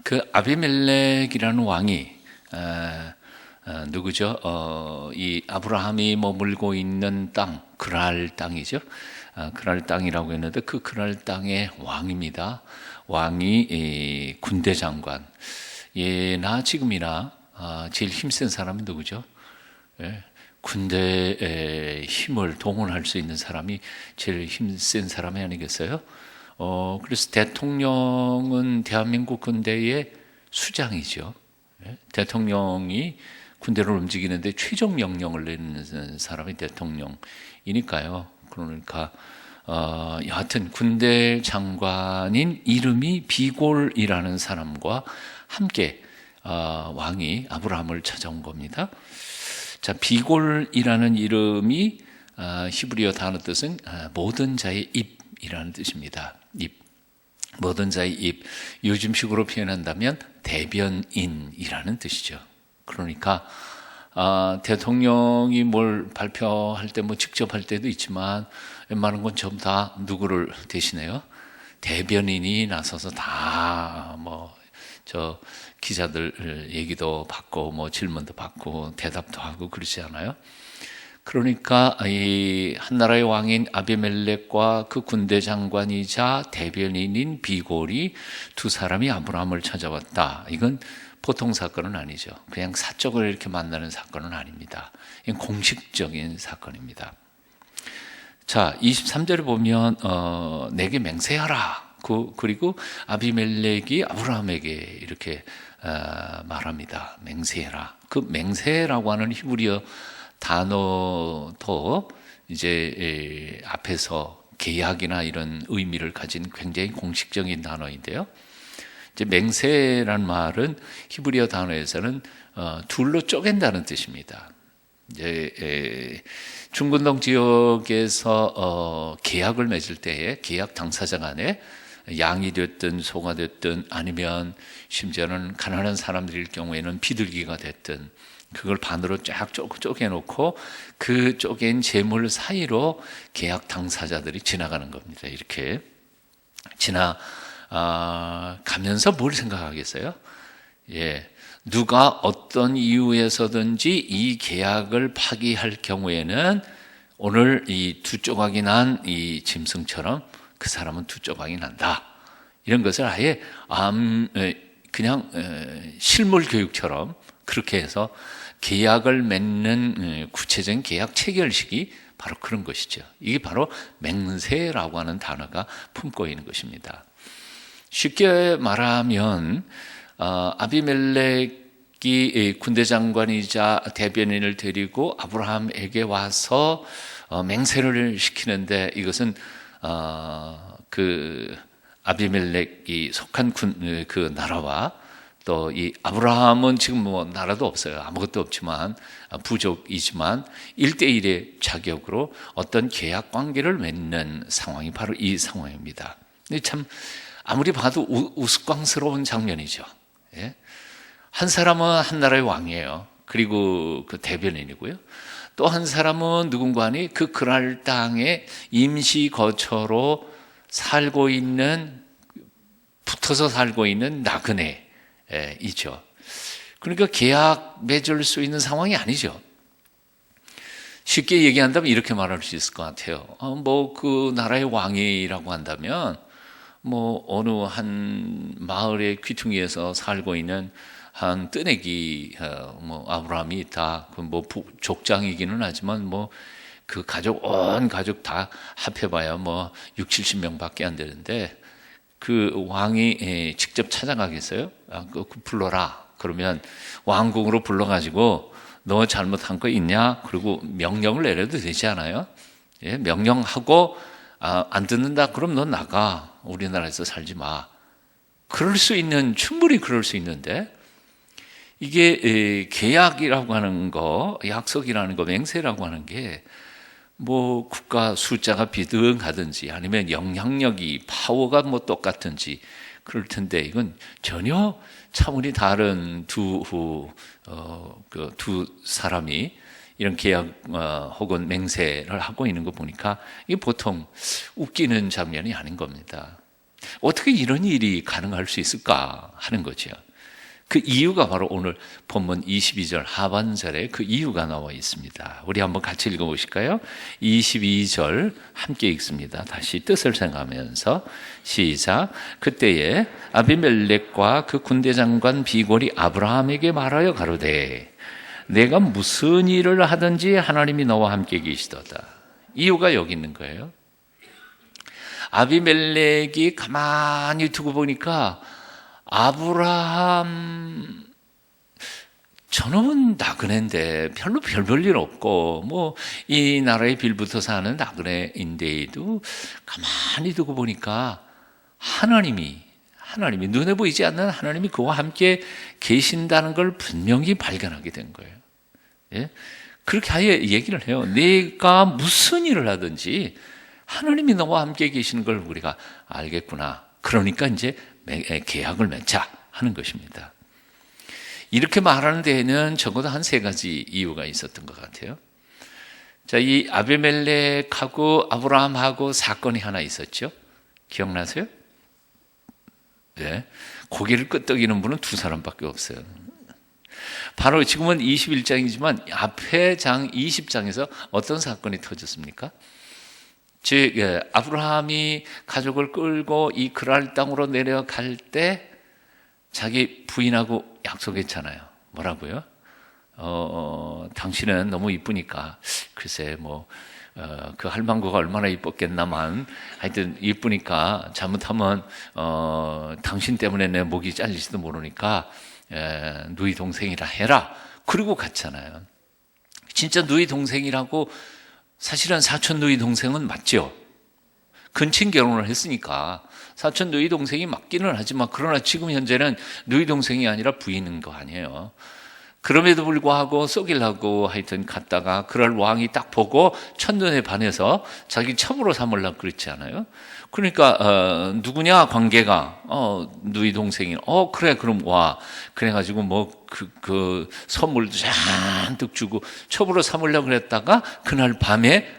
그 아비멜렉이라는 왕이 누구죠? 이 아브라함이 머물고 있는 땅, 그랄 땅이죠. 그랄 땅이라고 했는데 그 그랄 땅의 왕입니다. 왕이 군대 장관. 예나 지금이나 제일 힘센 사람이 누구죠? 예, 군대의 힘을 동원할 수 있는 사람이 제일 힘센 사람이 아니겠어요? 그래서 대통령은 대한민국 군대의 수장이죠. 예? 대통령이 군대를 움직이는데 최종 명령을 내리는 사람이 대통령이니까요. 그러니까 여하튼 군대 장관인 이름이 비골이라는 사람과 함께 왕이 아브라함을 찾아온 겁니다. 자, 비골이라는 이름이 히브리어 단어 뜻은 모든 자의 입이라는 뜻입니다. 입. 모든 자의 입. 요즘식으로 표현한다면 대변인이라는 뜻이죠. 그러니까 대통령이 뭘 발표할 때 뭐 직접 할 때도 있지만 웬만한 건 전부 다 누구를 대신해요? 대변인이 나서서 다 기자들 얘기도 받고 뭐 질문도 받고 대답도 하고 그러지 않아요? 그러니까 이 한나라의 왕인 아비멜렉과 그 군대 장관이자 대변인인 비골이 두 사람이 아브라함을 찾아왔다. 이건 보통 사건은 아니죠. 그냥 사적으로 이렇게 만나는 사건은 아닙니다. 이건 공식적인 사건입니다. 자, 23절에 보면 내게 맹세하라. 그리고 아비멜렉이 아브라함에게 이렇게 말합니다. 맹세해라. 그 맹세라고 하는 히브리어 단어도 이제 앞에서 계약이나 이런 의미를 가진 굉장히 공식적인 단어인데요. 이제 맹세란 말은 히브리어 단어에서는 둘로 쪼갠다는 뜻입니다. 이제 중근동 지역에서 계약을 맺을 때에 계약 당사자 간에 양이 됐든 소가 됐든 아니면 심지어는 가난한 사람들일 경우에는 비둘기가 됐든 그걸 반으로 쫙 쪼개놓고 그 쪼갠 재물 사이로 계약 당사자들이 지나가는 겁니다. 이렇게 가면서 뭘 생각하겠어요? 예, 누가 어떤 이유에서든지 이 계약을 파기할 경우에는 오늘 이 두 조각이 난 이 짐승처럼 그 사람은 두 조각이 난다. 이런 것을 아예 그냥 실물 교육처럼 그렇게 해서 계약을 맺는 구체적인 계약 체결식이 바로 그런 것이죠. 이게 바로 맹세라고 하는 단어가 품고 있는 것입니다. 쉽게 말하면 아비멜렉이 군대 장관이자 대변인을 데리고 아브라함에게 와서 맹세를 시키는데 이것은 그 아비멜렉이 속한 그 나라와 또 이 아브라함은 지금 뭐 나라도 없어요. 아무것도 없지만 부족이지만 1대1의 자격으로 어떤 계약 관계를 맺는 상황이 바로 이 상황입니다. 참 아무리 봐도 우스꽝스러운 장면이죠. 예? 한 사람은 한 나라의 왕이에요. 그리고 그 대변인이고요. 또 한 사람은 누군가니 그 그랄 땅에 임시 거처로 붙어서 살고 있는 나그네이죠. 그러니까 계약 맺을 수 있는 상황이 아니죠. 쉽게 얘기한다면 이렇게 말할 수 있을 것 같아요. 그 나라의 왕이라고 한다면 어느 한 마을의 귀퉁이에서 살고 있는 한 뜨내기 아브라함이 있다. 족장이기는 하지만 그 온 가족 다 합해봐야 6, 70명밖에 안 되는데 그 왕이 직접 찾아가겠어요? 불러라. 그러면 왕궁으로 불러가지고 너 잘못한 거 있냐? 그리고 명령을 내려도 되지 않아요? 예, 명령하고 안 듣는다. 그럼 너 나가. 우리나라에서 살지 마. 충분히 그럴 수 있는데 이게 계약이라고 하는 거, 약속이라는 거, 맹세라고 하는 게 국가 숫자가 비등하든지 아니면 영향력이 파워가 똑같든지 그럴 텐데 이건 전혀 차원이 다른 두 사람이 이런 계약 혹은 맹세를 하고 있는 거 보니까 이게 보통 웃기는 장면이 아닌 겁니다. 어떻게 이런 일이 가능할 수 있을까 하는 거죠. 그 이유가 바로 오늘 본문 22절 하반절에 그 이유가 나와 있습니다. 우리 한번 같이 읽어보실까요? 22절 함께 읽습니다. 다시 뜻을 생각하면서 시작. 그때에 아비멜렉과 그 군대장관 비골이 아브라함에게 말하여 가로되 내가 무슨 일을 하든지 하나님이 너와 함께 계시도다. 이유가 여기 있는 거예요. 아비멜렉이 가만히 두고 보니까 아브라함 저놈은 나그네인데 별로 별 볼 일 없고 뭐 이 나라의 빌부터 사는 나그네인데도 가만히 두고 보니까 하나님이 눈에 보이지 않는 하나님이 그와 함께 계신다는 걸 분명히 발견하게 된 거예요. 예? 그렇게 아예 얘기를 해요. 내가 무슨 일을 하든지 하나님이 너와 함께 계시는 걸 우리가 알겠구나. 그러니까 이제 계약을 맺자 하는 것입니다. 이렇게 말하는 데에는 적어도 한 3가지 이유가 있었던 것 같아요. 자, 이 아비멜렉하고 아브라함하고 사건이 하나 있었죠. 기억나세요? 네. 고개를 끄덕이는 분은 2사람밖에 없어요. 바로 지금은 21장이지만 앞에 장 20장에서 어떤 사건이 터졌습니까? 즉 아브라함이 가족을 끌고 이 그랄 땅으로 내려갈 때 자기 부인하고 약속했잖아요. 뭐라고요? 당신은 너무 이쁘니까 글쎄 그 할망구가 얼마나 이뻤겠나만 하여튼 이쁘니까 잘못하면 당신 때문에 내 목이 잘릴지도 모르니까 누이 동생이라 해라. 그리고 갔잖아요. 진짜 누이 동생이라고 사실은 사촌 누이 동생은 맞죠. 근친 결혼을 했으니까 사촌 누이 동생이 맞기는 하지만 그러나 지금 현재는 누이 동생이 아니라 부인인 거 아니에요. 그럼에도 불구하고 쏘기려고 하여튼 갔다가 그럴 왕이 딱 보고 첫눈에 반해서 자기 첩으로 삼으려고 그랬지 않아요? 그러니까 누구냐 관계가 누이 동생이 그래 그럼 와 그래가지고 그 선물도 잔뜩 주고 첩으로 삼으려고 그랬다가 그날 밤에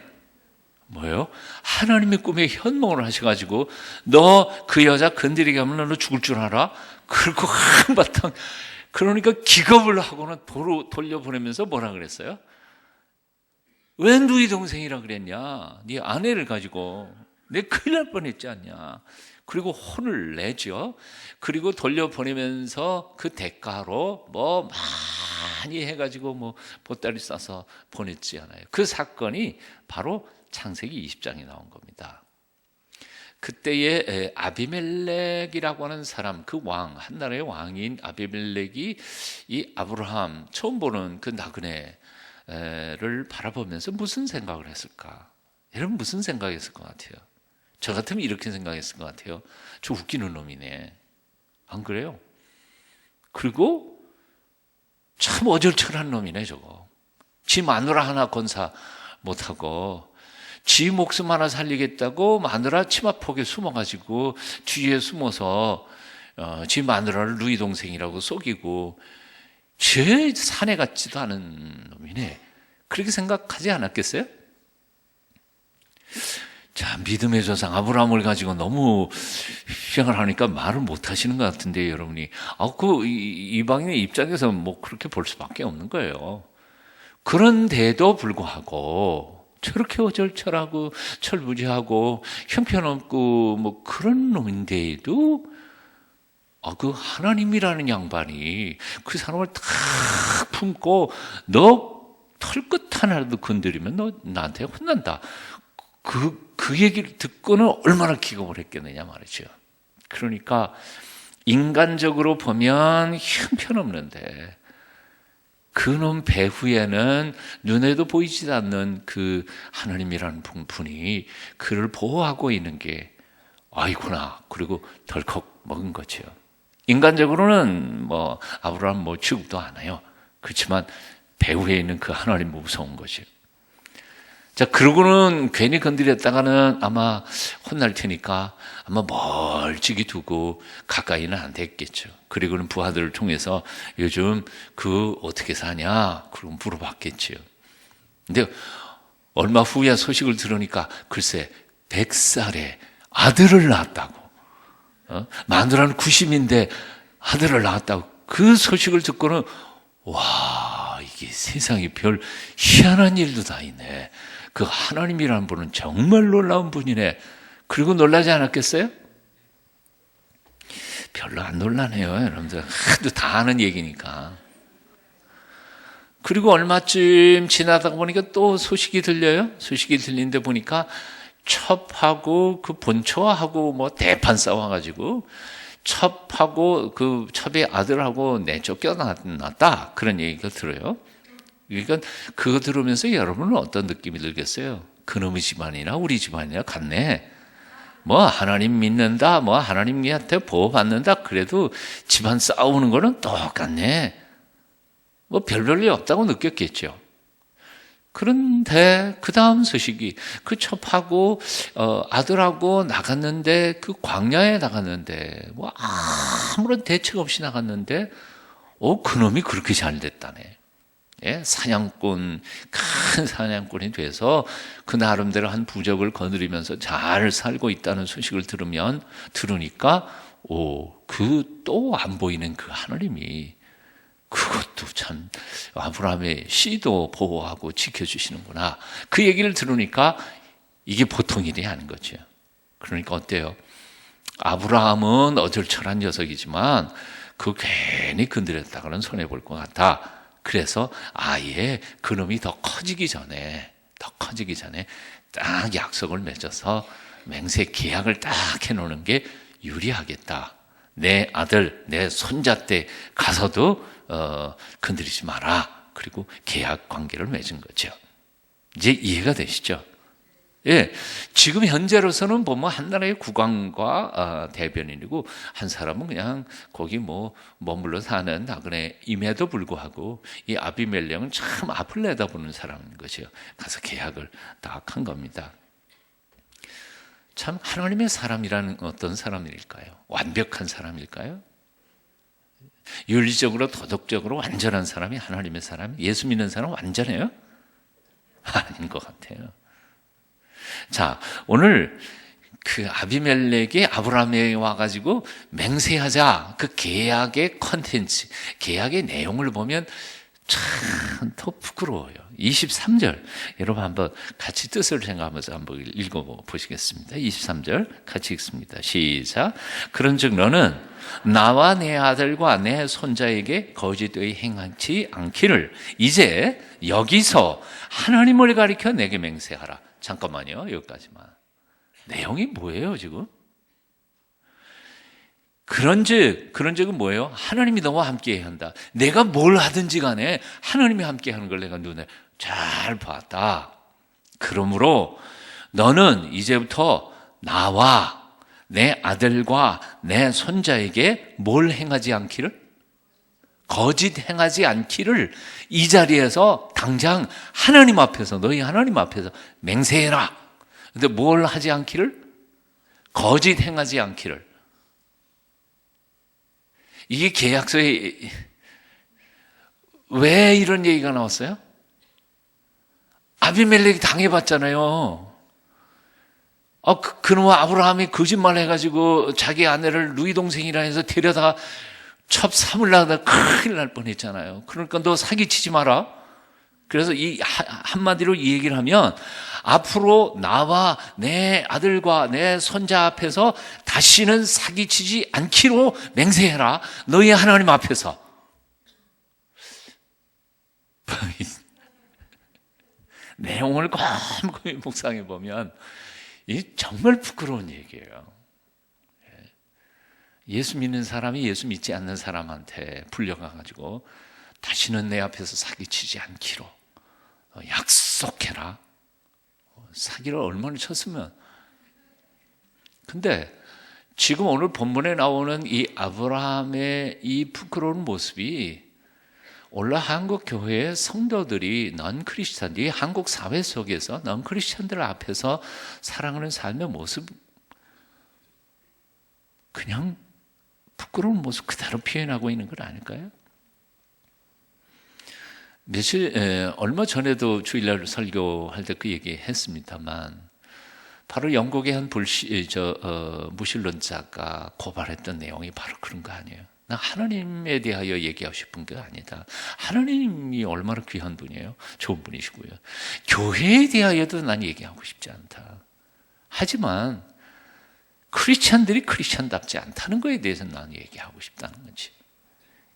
뭐예요? 하나님의 꿈에 현몽을 하셔가지고 너 그 여자 건드리게 하면 너 죽을 줄 알아? 그리고 한바탕 그러니까 기겁을 하고는 도로 돌려보내면서 뭐라 그랬어요? 왜 누이 동생이라 그랬냐? 네 아내를 가지고 내 큰일 날 뻔했지 않냐? 그리고 혼을 내죠. 그리고 돌려보내면서 그 대가로 많이 해가지고 보따리 싸서 보냈지 않아요? 그 사건이 바로 창세기 20장에 나온 겁니다. 그때에 아비멜렉이라고 하는 사람, 그 왕, 한 나라의 왕인 아비멜렉이 이 아브라함 처음 보는 그 나그네를 바라보면서 무슨 생각을 했을까? 여러분 무슨 생각했을 것 같아요? 저 같으면 이렇게 생각했을 것 같아요. 저 웃기는 놈이네. 안 그래요? 그리고 참 어절철한 놈이네 저거. 지 마누라 하나 건사 못하고 지 목숨 하나 살리겠다고 마누라 치마폭에 숨어가지고 뒤에 숨어서 지 마누라를 누이 동생이라고 속이고 제 사내 같지도 않은 놈이네. 그렇게 생각하지 않았겠어요? 자, 믿음의 조상 아브라함을 가지고 너무 휘황을 하니까 말을 못 하시는 것 같은데 여러분이 그 이방인의 입장에서 그렇게 볼 수밖에 없는 거예요. 그런데도 불구하고 저렇게 어절철하고 철부지하고 형편없고 그런 놈인데도 그 하나님이라는 양반이 그 사람을 탁 품고 너 털끝 하나라도 건드리면 너 나한테 혼난다. 그 얘기를 듣고는 얼마나 기겁을 했겠느냐 말이죠. 그러니까 인간적으로 보면 형편없는데 그놈 배후에는 눈에도 보이지 않는 그 하나님이라는 분이 그를 보호하고 있는 게 아이구나. 그리고 덜컥 먹은 거죠. 인간적으로는 아브라함 취급도 안 해요. 그렇지만 배후에 있는 그 하나님 무서운 거죠. 자, 그러고는 괜히 건드렸다가는 아마 혼날 테니까 아마 멀찍이 두고 가까이는 안 됐겠죠. 그리고는 부하들을 통해서 요즘 어떻게 사냐? 그러고 물어봤겠죠. 근데 얼마 후에 소식을 들으니까 글쎄 100살에 아들을 낳았다고. 마누라는 90인데 아들을 낳았다고. 그 소식을 듣고는 와, 이게 세상에 별 희한한 일도 다 있네. 그 하나님이라는 분은 정말 놀라운 분이네. 그리고 놀라지 않았겠어요? 별로 안 놀라네요, 여러분들. 하도 다 아는 얘기니까. 그리고 얼마쯤 지나다 보니까 또 소식이 들려요. 소식이 들리는데 보니까 첩하고 그 본처하고 뭐 대판 싸워가지고 첩하고 그 첩의 아들하고 내쫓겨났다. 그런 얘기가 들어요. 그러니까 그거 들으면서 여러분은 어떤 느낌이 들겠어요? 그놈의 집안이나 우리 집안이나 같네. 뭐 하나님 믿는다, 뭐 하나님한테 보호받는다. 그래도 집안 싸우는 거는 똑같네. 뭐 별별일 없다고 느꼈겠죠. 그런데 그 다음 소식이 그 첩하고 아들하고 나갔는데 그 광야에 나갔는데 뭐 아무런 대책 없이 나갔는데 그놈이 그렇게 잘 됐다네. 예? 사냥꾼, 큰 사냥꾼이 돼서 그 나름대로 한 부적을 거느리면서 잘 살고 있다는 소식을 들으니까 그 또 안 보이는 그 하나님이 그것도 참 아브라함의 씨도 보호하고 지켜주시는구나. 그 얘기를 들으니까 이게 보통 일이 아닌 거죠. 그러니까 어때요? 아브라함은 어절철한 녀석이지만 그 괜히 건드렸다가는 손해볼 것 같아. 그래서 아예 그놈이 더 커지기 전에 딱 약속을 맺어서 맹세 계약을 딱 해놓는 게 유리하겠다. 내 아들, 내 손자 때 가서도 건드리지 마라. 그리고 계약 관계를 맺은 거죠. 이제 이해가 되시죠? 예, 지금 현재로서는 보면 한 나라의 국왕과 대변인이고 한 사람은 그냥 거기 뭐 머물러 사는 나그네임에도 불구하고 이 아비멜렉은 참 앞을 내다보는 사람인 거죠. 가서 계약을 딱 한 겁니다. 참 하나님의 사람이라는 어떤 사람일까요? 완벽한 사람일까요? 윤리적으로 도덕적으로 완전한 사람이 하나님의 사람? 예수 믿는 사람 완전해요? 아닌 것 같아요. 자, 오늘 그 아비멜렉이 아브라함에 와가지고 맹세하자. 그 계약의 컨텐츠, 계약의 내용을 보면 참 더 부끄러워요. 23절. 여러분 한번 같이 뜻을 생각하면서 한번 읽어보시겠습니다. 23절 같이 읽습니다. 시작. 그런즉 너는 나와 내 아들과 내 손자에게 거짓되이 행하지 않기를 이제 여기서 하나님을 가리켜 내게 맹세하라. 잠깐만요. 여기까지만. 내용이 뭐예요 지금? 그런즉은 뭐예요? 하나님이 너와 함께해야 한다. 내가 뭘 하든지 간에 하나님이 함께하는 걸 내가 눈에 잘 봤다. 그러므로 너는 이제부터 나와 내 아들과 내 손자에게 뭘 행하지 않기를? 거짓 행하지 않기를 이 자리에서 당장 하나님 앞에서, 너희 하나님 앞에서 맹세해라. 근데 뭘 하지 않기를? 거짓 행하지 않기를. 이게 계약서에 왜 이런 얘기가 나왔어요? 아비멜렉이 당해봤잖아요. 그놈 아브라함이 거짓말 해가지고 자기 아내를 누이 동생이라 해서 데려다가 첩 삼으려다 큰일 날 뻔했잖아요. 그러니까 너 사기치지 마라. 그래서 이 한마디로 이 얘기를 하면 앞으로 나와 내 아들과 내 손자 앞에서 다시는 사기치지 않기로 맹세해라. 너희 하나님 앞에서. 내용을 곰곰이 묵상해 보면 이 정말 부끄러운 얘기예요. 예수 믿는 사람이 예수 믿지 않는 사람한테 불려가가지고 다시는 내 앞에서 사기치지 않기로 약속해라. 사기를 얼마나 쳤으면. 근데 지금 오늘 본문에 나오는 이 아브라함의 이 부끄러운 모습이 원래 한국 교회의 성도들이 넌 크리스찬들이 한국 사회 속에서 넌 크리스찬들 앞에서 살아가는 삶의 모습, 그냥 부끄러운 모습 그대로 표현하고 있는 건 아닐까요? 얼마 전에도 주일날 설교할 때 그 얘기 했습니다만, 바로 영국의 한 무신론자가 고발했던 내용이 바로 그런 거 아니에요. 나 하나님에 대하여 얘기하고 싶은 게 아니다. 하나님이 얼마나 귀한 분이에요. 좋은 분이시고요. 교회에 대하여도 난 얘기하고 싶지 않다. 하지만 크리스찬들이 크리스찬답지 않다는 거에 대해서는 난 얘기하고 싶다는 거지.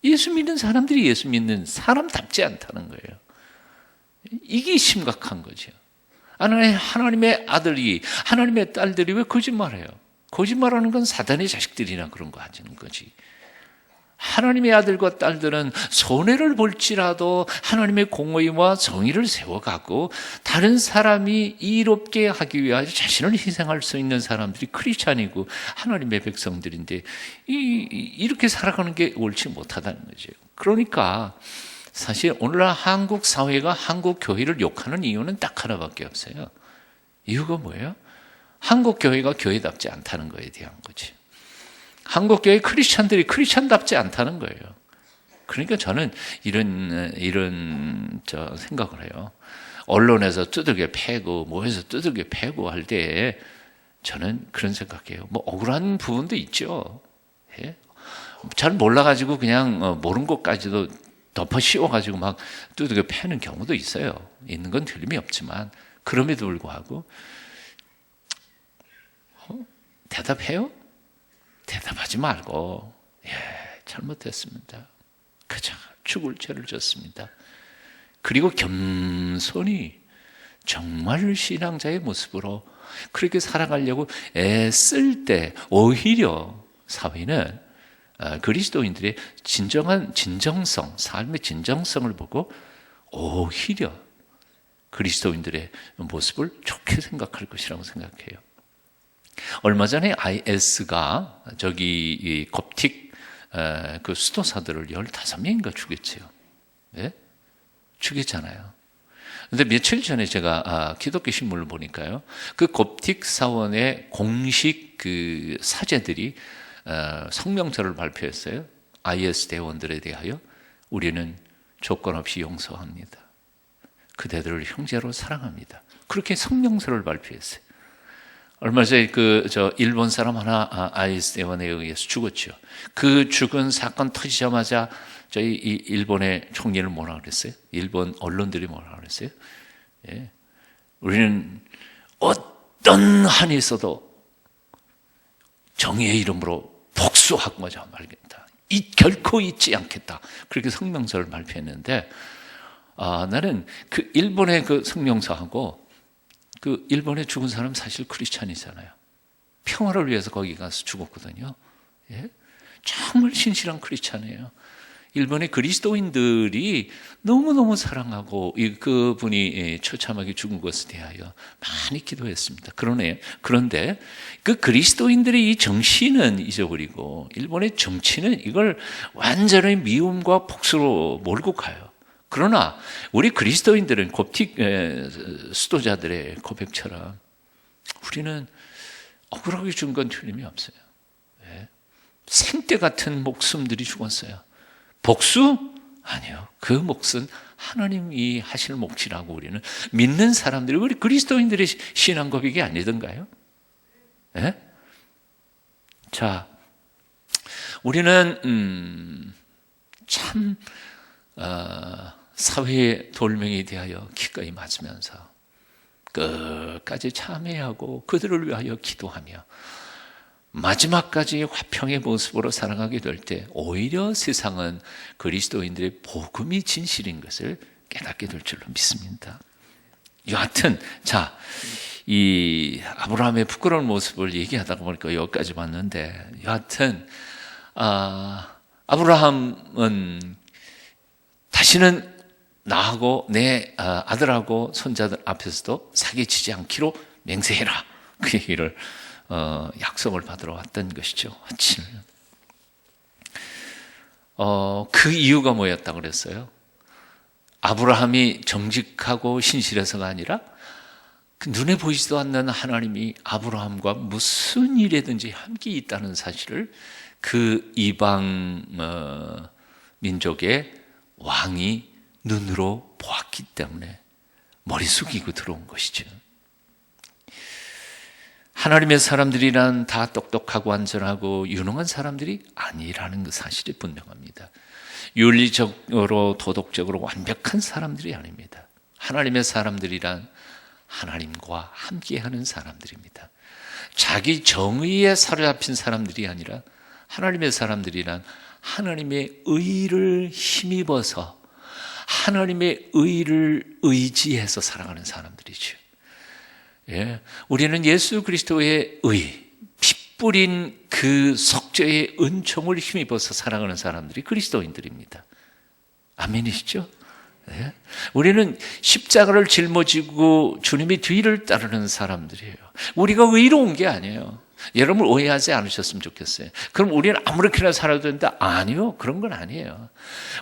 예수 믿는 사람들이 예수 믿는 사람답지 않다는 거예요. 이게 심각한 거죠. 하나님의 아들이, 하나님의 딸들이 왜 거짓말해요? 거짓말하는 건 사단의 자식들이나 그런 거 하는 거지. 하나님의 아들과 딸들은 손해를 볼지라도 하나님의 공의와 정의를 세워가고 다른 사람이 이롭게 하기 위하여 자신을 희생할 수 있는 사람들이 크리스찬이고 하나님의 백성들인데 이렇게 살아가는 게 옳지 못하다는 거죠. 그러니까 사실 오늘날 한국 사회가 한국 교회를 욕하는 이유는 딱 하나밖에 없어요. 이유가 뭐예요? 한국 교회가 교회답지 않다는 거에 대한 거지. 한국 교회 크리스찬들이 크리스찬답지 않다는 거예요. 그러니까 저는 이런 생각을 해요. 언론에서 두들겨 패고 뭐해서 두들겨 패고 할 때 저는 그런 생각해요. 뭐 억울한 부분도 있죠. 예? 잘 몰라가지고 그냥 모르는 것까지도 덮어 씌워가지고 막 두들겨 패는 경우도 있어요. 있는 건 틀림이 없지만 그럼에도 불구하고 대답해요? 대답하지 말고 잘못했습니다. 그저 죽을 죄를 졌습니다. 그리고 겸손히 정말 신앙자의 모습으로 그렇게 살아가려고 애쓸 때 오히려 사회는 그리스도인들의 진정한 진정성, 삶의 진정성을 보고 오히려 그리스도인들의 모습을 좋게 생각할 것이라고 생각해요. 얼마 전에 IS가 이 koptic 그 수도사들을 15명인가 죽였지요. 네? 죽였잖아요. 근데 며칠 전에 제가 기독교 신문을 보니까요. 그 koptic 사원의 공식 그 사제들이 성명서를 발표했어요. IS 대원들에 대하여 우리는 조건 없이 용서합니다. 그대들을 형제로 사랑합니다. 그렇게 성명서를 발표했어요. 얼마 전에 일본 사람 하나 IS 대원에 의해서 죽었죠. 그 죽은 사건 터지자마자 저희 일본의 총리는 뭐라 그랬어요? 일본 언론들이 뭐라 그랬어요? 예. 우리는 어떤 한이 있어도 정의의 이름으로 복수하고 말겠다. 결코 잊지 않겠다. 그렇게 성명서를 발표했는데 나는 그 일본의 그 성명서하고 그 일본에 죽은 사람 사실 크리스찬이잖아요. 평화를 위해서 거기 가서 죽었거든요. 예? 정말 신실한 크리스찬이에요. 일본의 그리스도인들이 너무너무 사랑하고 그분이 처참하게 죽은 것에 대하여 많이 기도했습니다. 그런데 그 그리스도인들의 이 정신은 잊어버리고 일본의 정치는 이걸 완전히 미움과 복수로 몰고 가요. 그러나 우리 그리스도인들은 koptic 수도자들의 고백처럼 우리는 억울하게 죽은 건 틀림이 없어요. 네. 생떼 같은 목숨들이 죽었어요. 복수? 아니요. 그 몫은 하나님이 하실 몫이라고 우리는 믿는 사람들이 우리 그리스도인들의 신앙 고백이 아니던가요? 네? 자, 우리는 참 사회의 돌멩이에 대하여 기꺼이 맞으면서 끝까지 참회하고 그들을 위하여 기도하며 마지막까지 화평의 모습으로 살아가게 될 때 오히려 세상은 그리스도인들의 복음이 진실인 것을 깨닫게 될 줄로 믿습니다. 여하튼 이 아브라함의 부끄러운 모습을 얘기하다가 보니까 여기까지 왔는데 여하튼 아브라함은 다시는 나하고 내 아들하고 손자들 앞에서도 사기치지 않기로 맹세해라. 그 얘기를 약속을 받으러 왔던 것이죠. 그 이유가 뭐였다고 그랬어요? 아브라함이 정직하고 신실해서가 아니라 그 눈에 보이지도 않는 하나님이 아브라함과 무슨 일이든지 함께 있다는 사실을 그 이방 민족의 왕이 눈으로 보았기 때문에 머리 숙이고 들어온 것이죠. 하나님의 사람들이란 다 똑똑하고 안전하고 유능한 사람들이 아니라는 그 사실이 분명합니다. 윤리적으로 도덕적으로 완벽한 사람들이 아닙니다. 하나님의 사람들이란 하나님과 함께하는 사람들입니다. 자기 정의에 사로잡힌 사람들이 아니라 하나님의 사람들이란 하나님의 의를 힘입어서 하나님의 의를 의지해서 살아가는 사람들이죠. 예, 우리는 예수 그리스도의 의, 피 뿌린 그 속죄의 은총을 힘입어서 살아가는 사람들이 그리스도인들입니다. 아멘이시죠? 예? 우리는 십자가를 짊어지고 주님의 뒤를 따르는 사람들이에요. 우리가 의로운 게 아니에요. 여러분 오해하지 않으셨으면 좋겠어요. 그럼 우리는 아무렇게나 살아도 된다? 아니요, 그런 건 아니에요.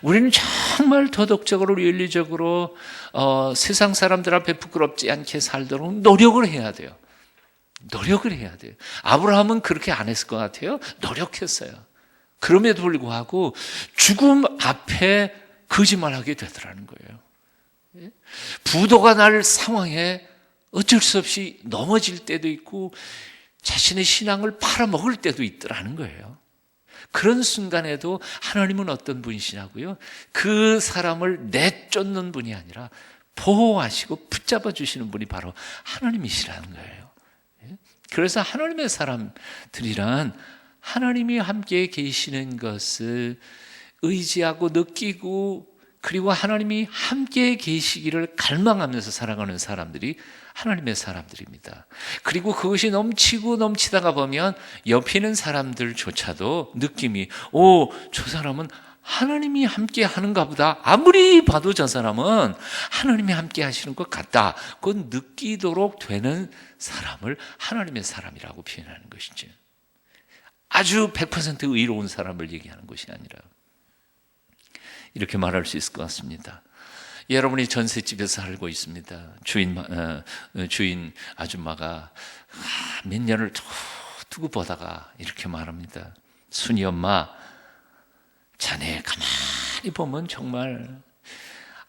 우리는 정말 도덕적으로 윤리적으로 세상 사람들 앞에 부끄럽지 않게 살도록 노력을 해야 돼요. 노력을 해야 돼요. 아브라함은 그렇게 안 했을 것 같아요. 노력했어요. 그럼에도 불구하고 죽음 앞에 거짓말하게 되더라는 거예요. 부도가 날 상황에 어쩔 수 없이 넘어질 때도 있고 자신의 신앙을 팔아먹을 때도 있더라는 거예요. 그런 순간에도 하나님은 어떤 분이시냐고요? 그 사람을 내쫓는 분이 아니라 보호하시고 붙잡아 주시는 분이 바로 하나님이시라는 거예요. 그래서 하나님의 사람들이란 하나님이 함께 계시는 것을 의지하고 느끼고 그리고 하나님이 함께 계시기를 갈망하면서 살아가는 사람들이 하나님의 사람들입니다. 그리고 그것이 넘치고 넘치다가 보면 옆에 있는 사람들조차도 느낌이 저 사람은 하나님이 함께 하는가 보다. 아무리 봐도 저 사람은 하나님이 함께 하시는 것 같다. 그건 느끼도록 되는 사람을 하나님의 사람이라고 표현하는 것이죠. 아주 100% 의로운 사람을 얘기하는 것이 아니라 이렇게 말할 수 있을 것 같습니다. 여러분이 전셋집에서 살고 있습니다. 주인 아줌마가 몇 년을 두고 보다가 이렇게 말합니다. 순이 엄마, 자네 가만히 보면 정말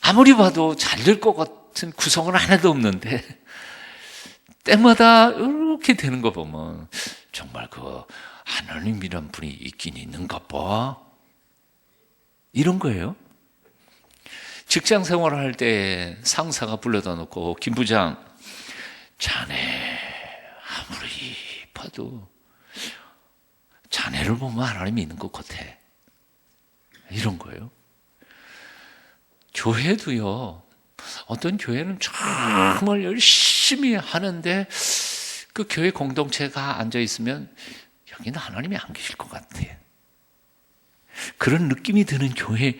아무리 봐도 잘 될 것 같은 구성은 하나도 없는데 때마다 이렇게 되는 거 보면 정말 그 하나님이란 분이 있긴 있는가 봐. 이런 거예요. 직장 생활을 할 때 상사가 불러다 놓고 김 부장, 자네 아무리 봐도 자네를 보면 하나님이 있는 것 같아. 이런 거예요. 교회도요. 어떤 교회는 정말 열심히 하는데 그 교회 공동체가 앉아 있으면 여기는 하나님이 안 계실 것 같아. 그런 느낌이 드는 교회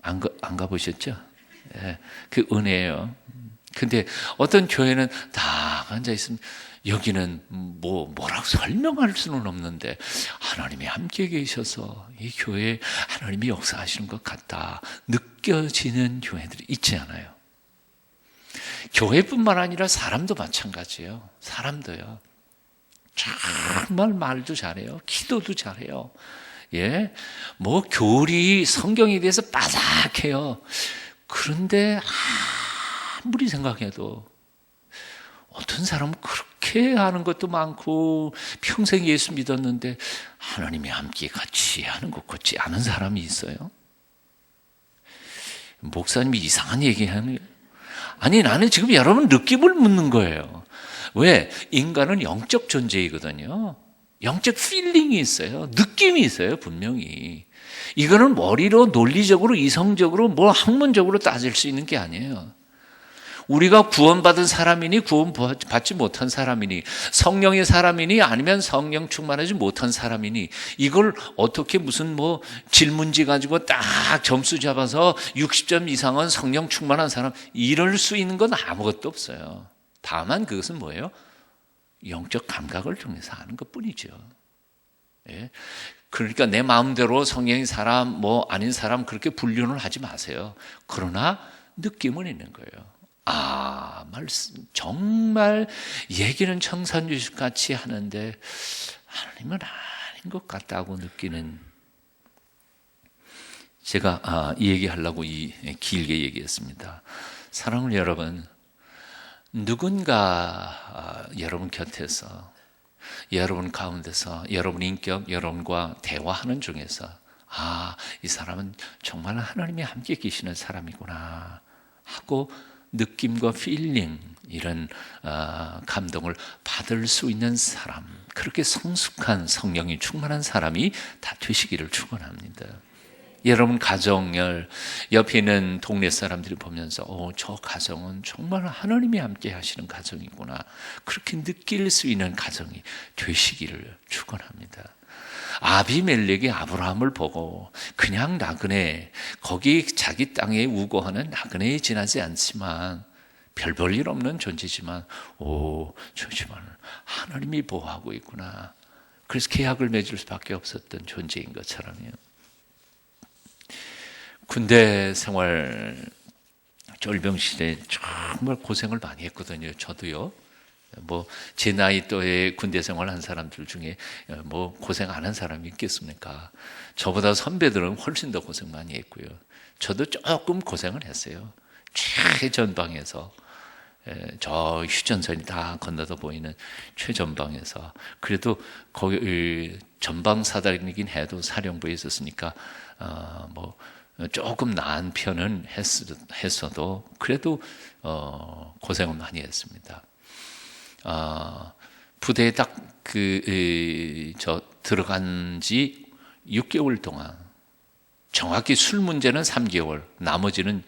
안 가보셨죠? 예, 그 은혜예요. 근데 어떤 교회는 딱 앉아 있으면 여기는 뭐라고 설명할 수는 없는데 하나님이 함께 계셔서 이 교회에 하나님이 역사하시는 것 같다 느껴지는 교회들이 있지 않아요. 교회뿐만 아니라 사람도 마찬가지예요. 사람도요. 정말 말도 잘해요. 기도도 잘해요. 예, 교리 성경에 대해서 빠삭해요. 그런데 아무리 생각해도 어떤 사람은 그렇게 하는 것도 많고 평생 예수 믿었는데 하나님이 함께 같이 하는 것 같지 않은 사람이 있어요. 목사님이 이상한 얘기하는 거예요. 아니, 나는 지금 여러분 느낌을 묻는 거예요. 왜? 인간은 영적 존재이거든요. 영적 필링이 있어요. 느낌이 있어요, 분명히. 이거는 머리로 논리적으로 이성적으로 학문적으로 따질 수 있는 게 아니에요. 우리가 구원받은 사람이니 구원받지 못한 사람이니 성령의 사람이니 아니면 성령 충만하지 못한 사람이니 이걸 어떻게 무슨 질문지 가지고 딱 점수 잡아서 60점 이상은 성령 충만한 사람 이럴 수 있는 건 아무것도 없어요. 다만 그것은 뭐예요? 영적 감각을 통해서 하는 것뿐이죠. 예? 그러니까 내 마음대로 성령의 사람 아닌 사람 그렇게 분류는 하지 마세요. 그러나 느낌은 있는 거예요. 말씀 정말 얘기는 청산유수같이 하는데 하나님은 아닌 것 같다고 느끼는. 제가 이 얘기하려고 길게 얘기했습니다. 사랑하는 여러분, 누군가 여러분 곁에서, 여러분 가운데서, 여러분 인격, 여러분과 대화하는 중에서 이 사람은 정말 하나님이 함께 계시는 사람이구나 하고 느낌과 필링, 이런 감동을 받을 수 있는 사람, 그렇게 성숙한 성령이 충만한 사람이 다 되시기를 축원합니다. 여러분 가정을 옆에 있는 동네 사람들이 보면서 저 가정은 정말 하나님이 함께 하시는 가정이구나, 그렇게 느낄 수 있는 가정이 되시기를 축원합니다. 아비멜렉이 아브라함을 보고 그냥 나그네, 거기 자기 땅에 우거하는 나그네에 지나지 않지만 별 볼 일 없는 존재지만 저 집안을 하나님이 보호하고 있구나, 그래서 계약을 맺을 수밖에 없었던 존재인 것처럼요. 군대 생활 쫄병 시대에 정말 고생을 많이 했거든요. 저도요. 제 나이 또에 군대 생활한 사람들 중에 고생 안 한 사람이 있겠습니까? 저보다 선배들은 훨씬 더 고생 많이 했고요. 저도 조금 고생을 했어요. 최전방에서, 저 휴전선이 다 건너서 보이는 최전방에서, 그래도 거기 전방 사단이긴 해도 사령부에 있었으니까 조금 나은 편은 했어도 그래도 고생을 많이 했습니다. 부대에 딱 들어간 지 6개월 동안, 정확히 술 문제는 3개월, 나머지는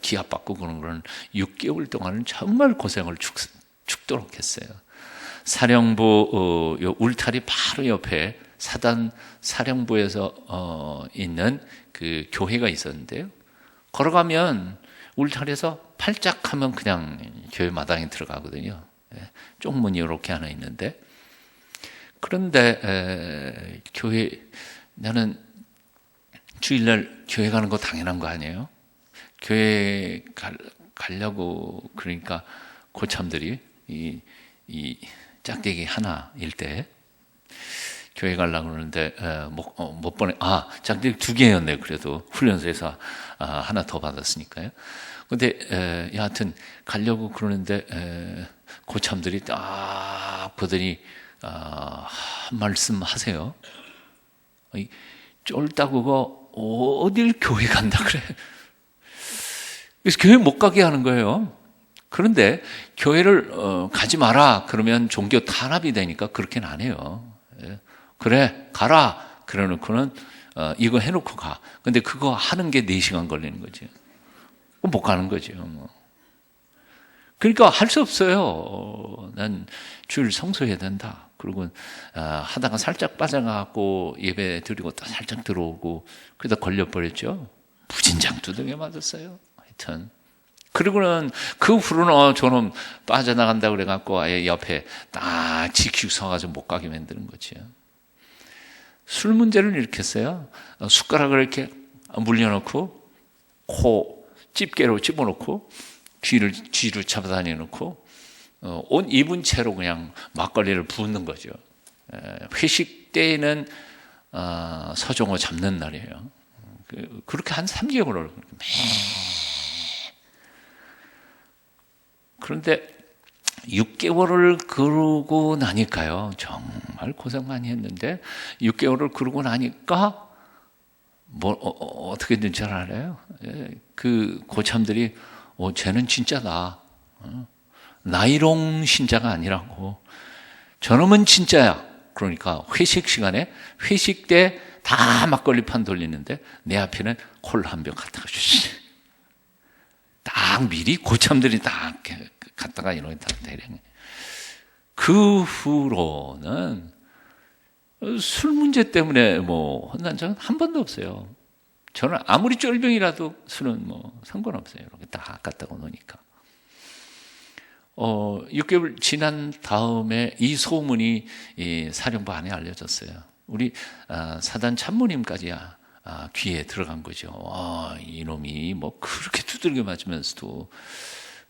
기합받고 그런 거는 6개월 동안은 정말 고생을 죽도록 했어요. 사령부 울타리 바로 옆에 사단 사령부에서 있는 그 교회가 있었는데요. 걸어가면 울타리에서 팔짝 하면 그냥 교회 마당에 들어가거든요. 쪽문이 이렇게 하나 있는데, 그런데 나는 주일날 교회 가는 거 당연한 거 아니에요? 교회 가려고 그러니까 고참들이 이 짝대기 하나일 때 교회 가려고 그러는데 못 보내. 짝대기 2개였네요. 그래도 훈련소에서 하나 더 받았으니까요. 근데 여하튼 가려고 그러는데 고참들이 딱 보더니 한 말씀 하세요. 쫄따구가 어딜 교회 간다 그래. 그래서 교회 못 가게 하는 거예요. 그런데 교회를 가지 마라 그러면 종교 탄압이 되니까 그렇게는 안 해요. 그래 가라 그래놓고는 이거 해놓고 가. 근데 그거 하는 게 4시간 걸리는 거죠. 못 가는 거죠. 그러니까 할 수 없어요. 난 주일 성수해야 된다. 그리고 하다가 살짝 빠져가고 예배 드리고 또 살짝 들어오고 그러다 걸려버렸죠. 무진장 두들겨 맞았어요. 하여튼 그리고는 그 후로는 저는 빠져나간다 그래갖고 아예 옆에 딱 직식 서가지고 못 가게 만드는 거죠. 술 문제를 일으켰어요. 숟가락을 이렇게 물려놓고 코 집게로 집어넣고 쥐로 잡아다녀 놓고 옷 입은 채로 그냥 막걸리를 부는 거죠. 회식 때에는 서종호 잡는 날이에요. 그렇게 한 3개월을 그런데 6개월을 그러고 나니까요, 정말 고생 많이 했는데 6개월을 그러고 나니까 어떻게 된 줄 알아요? 그 고참들이 쟤는 진짜다. 나이롱 신자가 아니라고. 저놈은 진짜야. 그러니까 회식 시간에, 회식 때 다 막걸리판 돌리는데 내 앞에는 콜 한 병 갖다가 주시. 딱 미리 고참들이 딱 갖다가 이렇게 다 대령. 그 후로는 술 문제 때문에 혼난 적은 한 번도 없어요. 저는 아무리 쫄병이라도 술은 상관없어요. 이렇게 딱 갖다가 놓으니까. 6개월 지난 다음에 이 소문이 이 사령부 안에 알려졌어요. 우리 사단 참모님까지 귀에 들어간 거죠. 이놈이 그렇게 두들겨 맞으면서도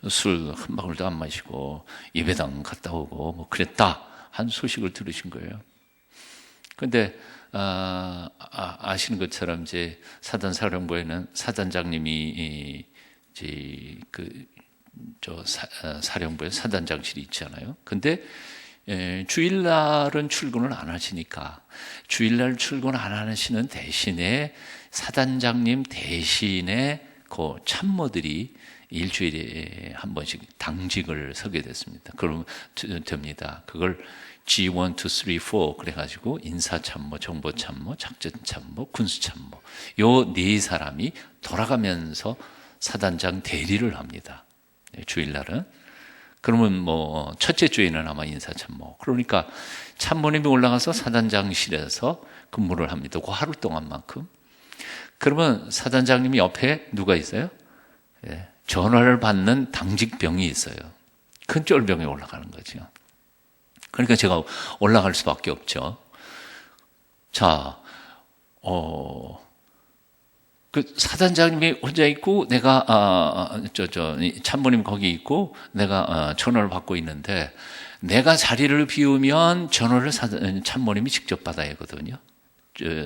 술 한 방울도 안 마시고 예배당 갔다 오고 그랬다 한 소식을 들으신 거예요. 그런데 아시는 것처럼 이제 사단 사령부에는 사단장님이 이제 사령부에 사단장실이 있잖아요. 근데 주일날은 출근을 안 하시니까 주일날 출근 안 하시는 대신에 사단장님 대신에 그 참모들이 일주일에 한 번씩 당직을 서게 됐습니다. 그러면 됩니다. 그걸 G1, 2, 3, 4 그래가지고 인사참모, 정보참모, 작전참모, 군수참모 요 네 사람이 돌아가면서 사단장 대리를 합니다. 주일날은. 그러면 뭐 첫째 주에는 아마 인사참모. 그러니까 참모님이 올라가서 사단장실에서 근무를 합니다. 그 하루 동안만큼. 그러면 사단장님이 옆에 누가 있어요? 전화를 받는 당직병이 있어요. 큰 쫄병에 올라가는 거죠. 그러니까 제가 올라갈 수밖에 없죠. 자, 그 사단장님이 혼자 있고 내가 참모님 거기 있고 내가 전화를 받고 있는데 내가 자리를 비우면 전화를 참모님이 직접 받아야 하거든요.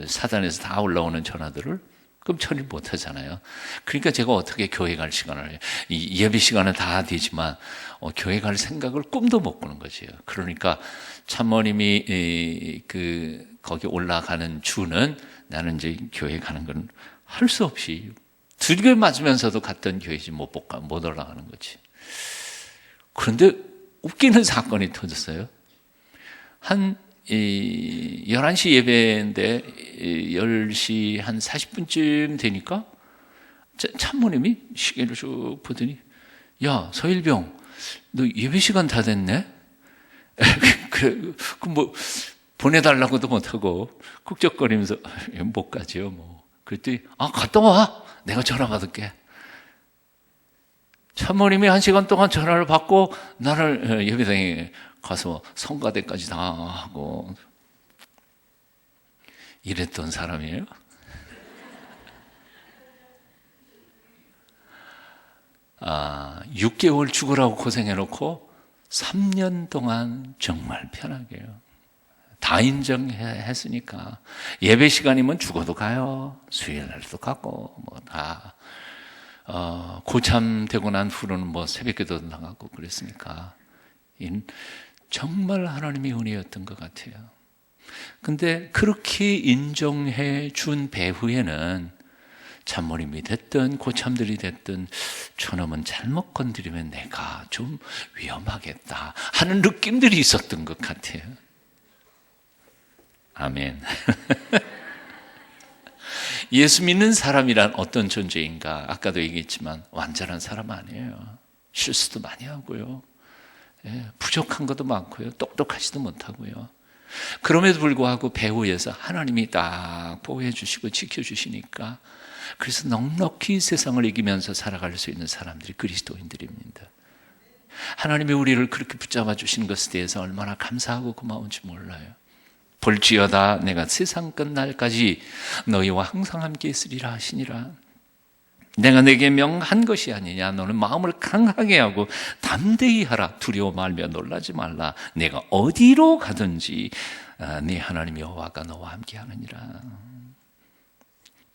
사단에서 다 올라오는 전화들을. 그럼 처리 못 하잖아요. 그러니까 제가 어떻게 교회 갈 시간을, 예배 시간은 다 되지만, 교회 갈 생각을 꿈도 못 꾸는 거죠. 그러니까 참모님이 거기 올라가는 주는 나는 이제 교회 가는 건 할 수 없이 두들겨 맞으면서도 갔던 교회지 못 올라가는 거지. 그런데 웃기는 사건이 터졌어요. 한 11시 예배인데 10시 한 40분쯤 되니까 참모님이 시계를 쭉 보더니 야 서일병 너 예배 시간 다 됐네? 그 뭐 보내달라고도 못하고 꾹적거리면서 못 가죠 뭐. 그랬더니 갔다 와 내가 전화 받을게. 참모님이 1시간 동안 전화를 받고 나를 예배당에 가서 성가대까지 다 하고 이랬던 사람이에요. 아, 6개월 죽으라고 고생해놓고 3년 동안 정말 편하게요. 다 인정했으니까 예배 시간이면 죽어도 가요. 수요일날도 가고 뭐 다 고참되고 난 후로는 뭐 새벽기도 나가고 그랬으니까 정말 하나님의 은혜였던 것 같아요. 근데 그렇게 인정해 준 배후에는 참모님이 됐든 고참들이 됐든 저놈은 잘못 건드리면 내가 좀 위험하겠다 하는 느낌들이 있었던 것 같아요. 아멘. 예수 믿는 사람이란 어떤 존재인가? 아까도 얘기했지만 완전한 사람 아니에요. 실수도 많이 하고요. 부족한 것도 많고요. 똑똑하지도 못하고요. 그럼에도 불구하고 배후에서 하나님이 딱 보호해 주시고 지켜주시니까 그래서 넉넉히 세상을 이기면서 살아갈 수 있는 사람들이 그리스도인들입니다. 하나님이 우리를 그렇게 붙잡아 주신 것에 대해서 얼마나 감사하고 고마운지 몰라요. 볼지어다 내가 세상 끝날까지 너희와 항상 함께 있으리라 하시니라. 내가 네게 명한 것이 아니냐. 너는 마음을 강하게 하고 담대히 하라. 두려워 말며 놀라지 말라. 내가 어디로 가든지 네 하나님 여호와가 너와 함께 하느니라.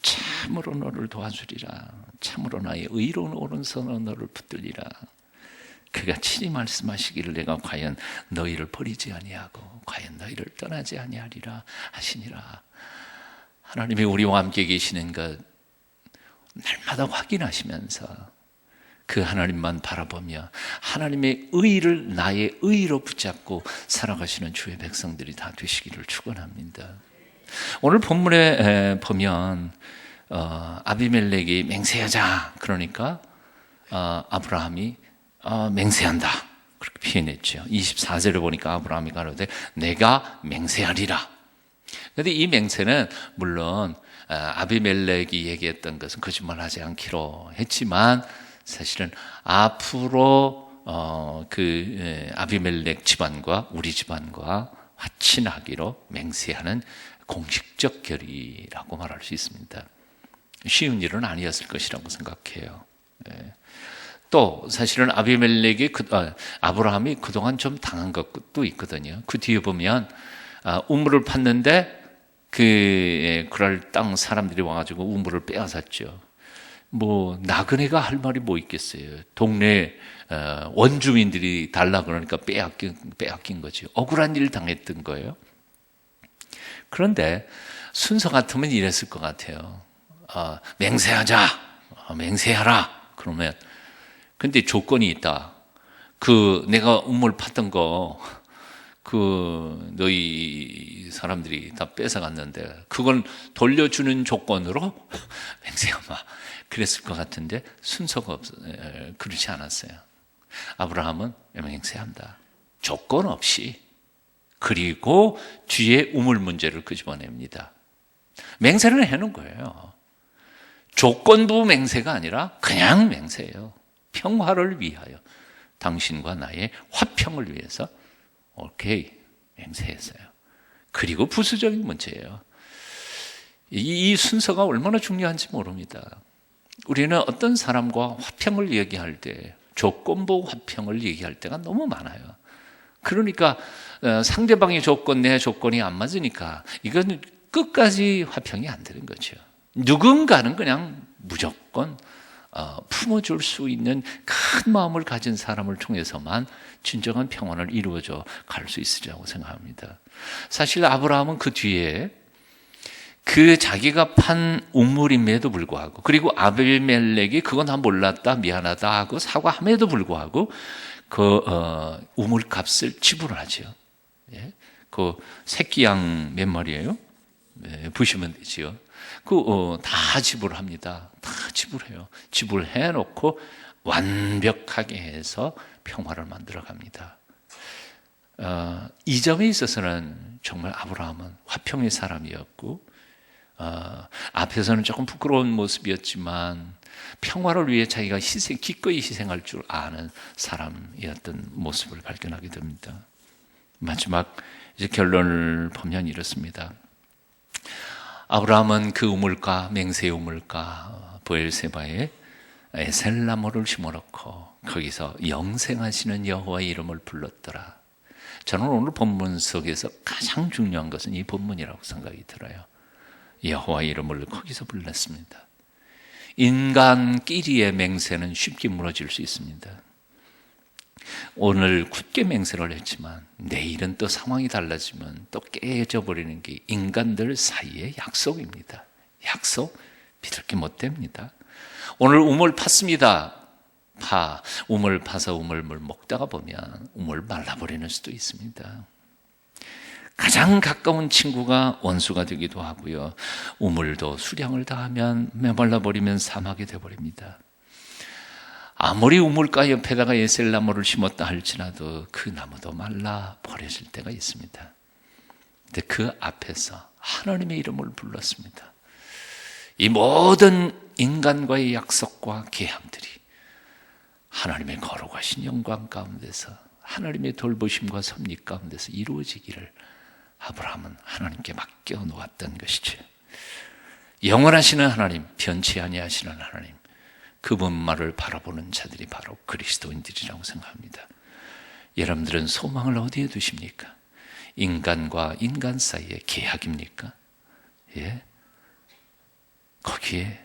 참으로 너를 도와주리라. 참으로 나의 의로운 오른손으로 너를 붙들리라. 그가 친히 말씀하시기를 내가 과연 너희를 버리지 아니하고 과연 너희를 떠나지 아니하리라 하시니라. 하나님이 우리와 함께 계시는 것 날마다 확인하시면서 그 하나님만 바라보며 하나님의 의를 나의 의로 붙잡고 살아가시는 주의 백성들이 다 되시기를 축원합니다. 오늘 본문에 보면 아비멜렉이 맹세하자 그러니까 아브라함이 맹세한다 그렇게 표현했죠. 24절에 보니까 아브라함이 가로되 내가 맹세하리라. 그런데 이 맹세는 물론 아비멜렉이 얘기했던 것은 거짓말하지 않기로 했지만 사실은 앞으로 아비멜렉 집안과 우리 집안과 화친하기로 맹세하는 공식적 결의라고 말할 수 있습니다. 쉬운 일은 아니었을 것이라고 생각해요. 또 사실은 아브라함이 그동안 좀 당한 것도 있거든요. 그 뒤에 보면 우물을 팠는데 그럴 땅 사람들이 와가지고 우물을 빼앗았죠. 뭐 나그네가 할 말이 뭐 있겠어요. 동네 원주민들이 달라 그러니까 빼앗긴 거지. 억울한 일 당했던 거예요. 그런데 순서 같으면 이랬을 것 같아요. 맹세하자, 맹세하라. 그러면 근데 조건이 있다. 내가 우물 팠던 거 너희 사람들이 다 뺏어갔는데 그걸 돌려주는 조건으로 맹세하마. 그랬을 것 같은데 순서가 그렇지 않았어요. 아브라함은 맹세한다. 조건 없이. 그리고 뒤에 우물 문제를 끄집어냅니다. 맹세를 해놓은 거예요. 조건부 맹세가 아니라 그냥 맹세예요. 평화를 위하여, 당신과 나의 화평을 위해서 오케이 맹세했어요. 그리고 부수적인 문제예요. 이 순서가 얼마나 중요한지 모릅니다. 우리는 어떤 사람과 화평을 얘기할 때 조건부 화평을 얘기할 때가 너무 많아요. 그러니까 상대방의 조건, 내 조건이 안 맞으니까 이건 끝까지 화평이 안 되는 거죠. 누군가는 그냥 무조건 품어줄 수 있는 큰 마음을 가진 사람을 통해서만 진정한 평안을 이루어져 갈 수 있으리라고 생각합니다. 사실 아브라함은 그 뒤에 자기가 판 우물임에도 불구하고, 그리고 아비멜렉이 그건 다 몰랐다, 미안하다 하고 사과함에도 불구하고 우물 값을 지불하죠. 예? 새끼 양 몇 마리예요? 예, 보시면 되지요. 다 지불합니다. 다 지불해요. 지불해 놓고 완벽하게 해서 평화를 만들어 갑니다. 이 점에 있어서는 정말 아브라함은 화평의 사람이었고, 앞에서는 조금 부끄러운 모습이었지만 평화를 위해 자기가 기꺼이 희생할 줄 아는 사람이었던 모습을 발견하게 됩니다. 마지막 이제 결론을 보면 이렇습니다. 아브라함은 그 우물가, 맹세의 우물가 브엘세바에 에셀나무를 심어놓고 거기서 영생하시는 여호와의 이름을 불렀더라. 저는 오늘 본문 속에서 가장 중요한 것은 이 본문이라고 생각이 들어요. 여호와의 이름을 거기서 불렀습니다. 인간끼리의 맹세는 쉽게 무너질 수 있습니다. 오늘 굳게 맹세를 했지만 내일은 또 상황이 달라지면 또 깨져버리는 게 인간들 사이의 약속입니다. 약속 믿을 게 못 됩니다. 오늘 우물 팠습니다. 우물 파서 우물물 먹다가 보면 우물 말라버리는 수도 있습니다. 가장 가까운 친구가 원수가 되기도 하고요. 우물도 수량을 다하면 메말라버리면 사막이 되어버립니다. 아무리 우물가 옆에다가 에셀나무를 심었다 할지라도 그 나무도 말라 버려질 때가 있습니다. 근데 그 앞에서 하나님의 이름을 불렀습니다. 이 모든 인간과의 약속과 계약들이 하나님의 거룩하신 영광 가운데서, 하나님의 돌보심과 섭리 가운데서 이루어지기를 아브라함은 하나님께 맡겨 놓았던 것이죠. 영원하시는 하나님, 변치 아니하시는 하나님, 그분만을 바라보는 자들이 바로 그리스도인들이라고 생각합니다. 여러분들은 소망을 어디에 두십니까? 인간과 인간 사이의 계약입니까? 예? 거기에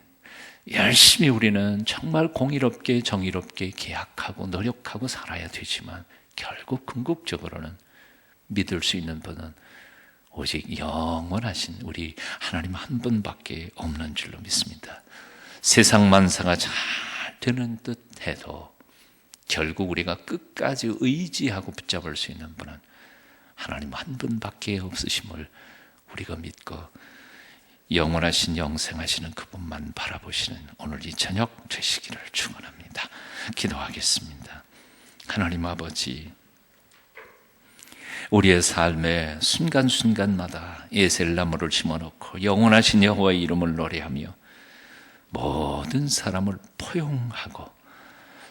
열심히 우리는 정말 공의롭게 정의롭게 계약하고 노력하고 살아야 되지만 결국 궁극적으로는 믿을 수 있는 분은 오직 영원하신 우리 하나님 한 분밖에 없는 줄로 믿습니다. 세상 만사가 잘 되는 듯 해도 결국 우리가 끝까지 의지하고 붙잡을 수 있는 분은 하나님 한 분밖에 없으심을 우리가 믿고 영원하신 영생하시는 그분만 바라보시는 오늘 이 저녁 되시기를 축원합니다. 기도하겠습니다. 하나님 아버지, 우리의 삶의 순간순간마다 에셀나무를 심어놓고 영원하신 여호와의 이름을 노래하며 모든 사람을 포용하고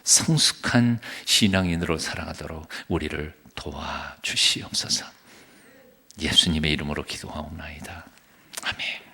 성숙한 신앙인으로 살아가도록 우리를 도와주시옵소서. 예수님의 이름으로 기도하옵나이다. 아멘.